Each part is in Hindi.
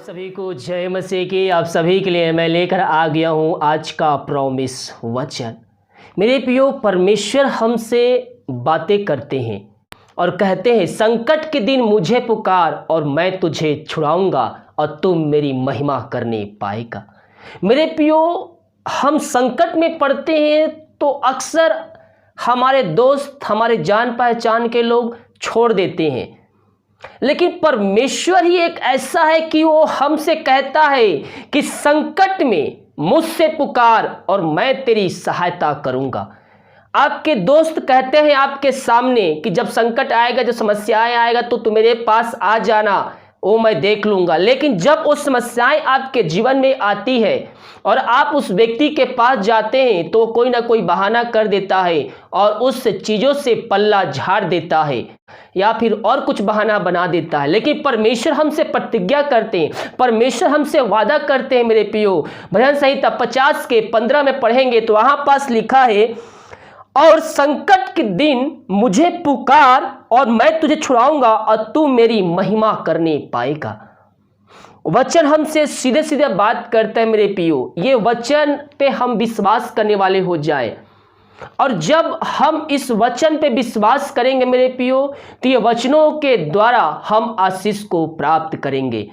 सभी को जय मसीह की। आप सभी के लिए मैं लेकर आ गया हूँ आज का प्रॉमिस वचन। मेरे प्रियो, परमेश्वर हमसे बातें करते हैं और कहते हैं, संकट के दिन मुझे पुकार और मैं तुझे छुड़ाऊंगा और तुम मेरी महिमा करने पाएगा। मेरे प्रियो, हम संकट में पड़ते हैं तो अक्सर हमारे दोस्त, हमारे जान पहचान के लोग छोड़ देते हैं, लेकिन परमेश्वर ही एक ऐसा है कि वो हमसे कहता है कि संकट में मुझसे पुकार और मैं तेरी सहायता करूंगा। आपके दोस्त कहते हैं आपके सामने कि जब संकट आएगा, जब समस्याएं आएगा तो तू मेरे पास आ जाना, वो मैं देख लूंगा। लेकिन जब वो समस्याएं आपके जीवन में आती है और आप उस व्यक्ति के पास जाते हैं तो कोई ना कोई बहाना कर देता है और उस चीज़ों से पल्ला झाड़ देता है या फिर और कुछ बहाना बना देता है। लेकिन परमेश्वर हमसे प्रतिज्ञा करते हैं, परमेश्वर हमसे वादा करते हैं। मेरे प्रियो, भजन संहिता 50 के 15 में पढ़ेंगे तो वहां पास लिखा है, और संकट के दिन मुझे पुकार और मैं तुझे छुड़ाऊंगा और तू मेरी महिमा करने पाएगा। वचन हमसे सीधे सीधे बात करता है। मेरे प्रियो, ये वचन पे हम विश्वास करने वाले हो जाए, और जब हम इस वचन पे विश्वास करेंगे मेरे प्रियो, तो ये वचनों के द्वारा हम आशीष को प्राप्त करेंगे।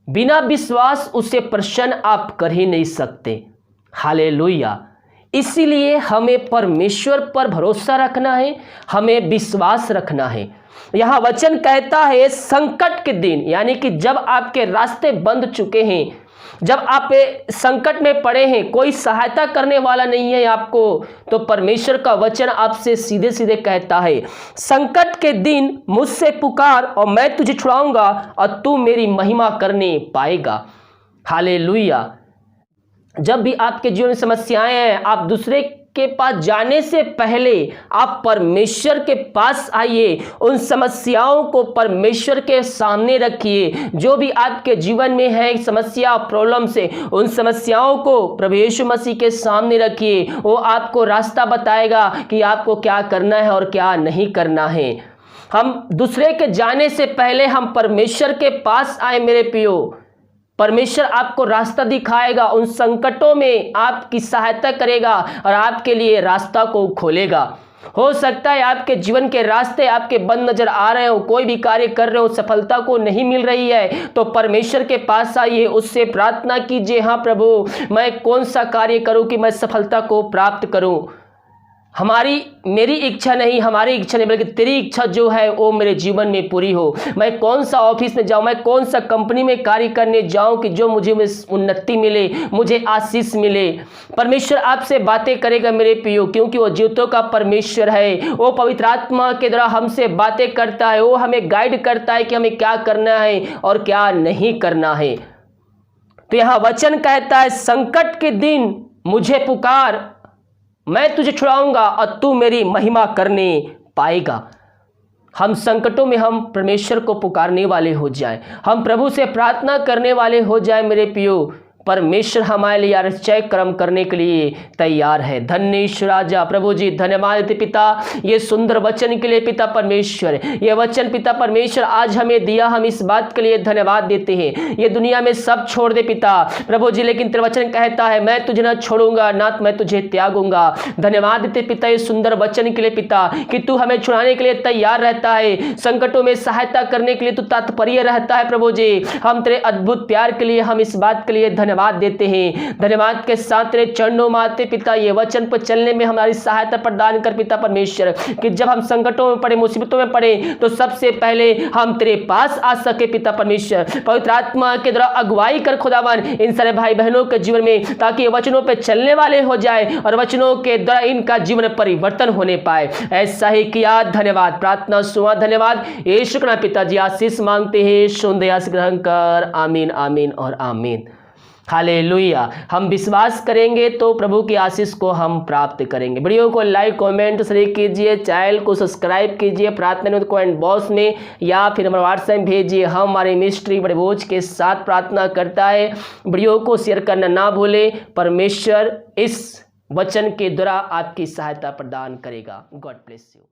बिना विश्वास उसे प्रसन्न आप कर ही नहीं सकते। हालेलुया। इसीलिए हमें परमेश्वर पर भरोसा रखना है, हमें विश्वास रखना है। यहाँ वचन कहता है, संकट के दिन, यानी कि जब आपके रास्ते बंद चुके हैं, जब आप संकट में पड़े हैं, कोई सहायता करने वाला नहीं है आपको, तो परमेश्वर का वचन आपसे सीधे सीधे कहता है, संकट के दिन मुझसे पुकार और मैं तुझे छुड़ाऊंगा और तू मेरी महिमा करने पाएगा। हालेलुया। जब भी आपके जीवन में समस्याएं हैं, आप दूसरे के पास जाने से पहले आप परमेश्वर के पास आइए, उन समस्याओं को परमेश्वर के सामने रखिए। जो भी आपके जीवन में है समस्या, प्रॉब्लम से, उन समस्याओं को प्रभु यीशु मसीह के सामने रखिए। वो आपको रास्ता बताएगा कि आपको क्या करना है और क्या नहीं करना है। हम दूसरे के जाने से पहले हम परमेश्वर के पास आए मेरे प्रियो। परमेश्वर आपको रास्ता दिखाएगा, उन संकटों में आपकी सहायता करेगा और आपके लिए रास्ता को खोलेगा। हो सकता है आपके जीवन के रास्ते आपके बंद नजर आ रहे हो, कोई भी कार्य कर रहे हो, सफलता को नहीं मिल रही है, तो परमेश्वर के पास आइए, उससे प्रार्थना कीजिए, हाँ प्रभु, मैं कौन सा कार्य करूं कि मैं सफलता को प्राप्त करूं। मेरी इच्छा नहीं, हमारी इच्छा नहीं, बल्कि तेरी इच्छा जो है वो मेरे जीवन में पूरी हो। मैं कौन सा ऑफिस में जाऊं, मैं कौन सा कंपनी में कार्य करने जाऊं कि जो मुझे उन्नति मिले, मुझे आशीष मिले। परमेश्वर आपसे बातें करेगा मेरे प्रियो, क्योंकि वो जीवतों का परमेश्वर है। वो पवित्र आत्मा के द्वारा हमसे बातें करता है, वो हमें गाइड करता है कि हमें क्या करना है और क्या नहीं करना है। तो यहाँ वचन कहता है, संकट के दिन मुझे पुकार, मैं तुझे छुड़ाऊंगा और तू मेरी महिमा करने पाएगा। हम संकटों में हम परमेश्वर को पुकारने वाले हो जाए, हम प्रभु से प्रार्थना करने वाले हो जाए मेरे प्रियो। परमेश्वर हमारे लिए आश्चर्य कर्म करने के लिए तैयार है। धन्य ईश्वर राजा प्रभु जी, धन्यवाद देते पिता ये सुंदर वचन के लिए। पिता परमेश्वर, ये वचन पिता परमेश्वर आज हमें दिया, हम इस बात के लिए धन्यवाद देते हैं। ये दुनिया में सब छोड़ दे पिता प्रभु जी, लेकिन तेरा वचन कहता है, मैं तुझे ना छोड़ूंगा ना मैं तुझे त्यागूंगा। धन्यवाद देते पिता ये सुंदर वचन के लिए पिता, कि तू हमें छुड़ाने के लिए तैयार रहता है, संकटों में सहायता करने के लिए तू तत्पर रहता है प्रभु जी। हम तेरे अद्भुत प्यार के लिए हम इस बात के लिए धन्यवाद देते हैं। धन्यवाद के साथ तेरे चरणों में आते पिता, ये वचन पर चलने में हमारी सहायता प्रदान कर पिता परमेश्वर, कि जब हम संकटों में पड़े, मुसीबतों में पड़े, तो सबसे पहले हम तेरे पास आ सके पिता परमेश्वर। पवित्र आत्मा के द्वारा अगुवाई कर खुदावन इन सारे भाई बहनों के जीवन में, ताकि वचनों पर चलने वाले हो जाए और वचनों के द्वारा इनका जीवन परिवर्तन होने पाए। ऐसा ही किया, धन्यवाद, प्रार्थना सुना, धन्यवाद यीशु के नाम पिताजी आशीष मांगते हैं, सुन दया से ग्रहण कर, आमीन आमीन और आमीन। हालेलुया। हम विश्वास करेंगे तो प्रभु की आशीष को हम प्राप्त करेंगे। वीडियो को लाइक कमेंट शेयर कीजिए, चैनल को सब्सक्राइब कीजिए, प्रार्थना में कमेंट बॉक्स में या फिर हमारे व्हाट्सएप भेजिए। हम हमारे मिस्ट्री बड़े बोझ के साथ प्रार्थना करता है। वीडियो को शेयर करना ना भूलें। परमेश्वर इस वचन के द्वारा आपकी सहायता प्रदान करेगा। God bless you.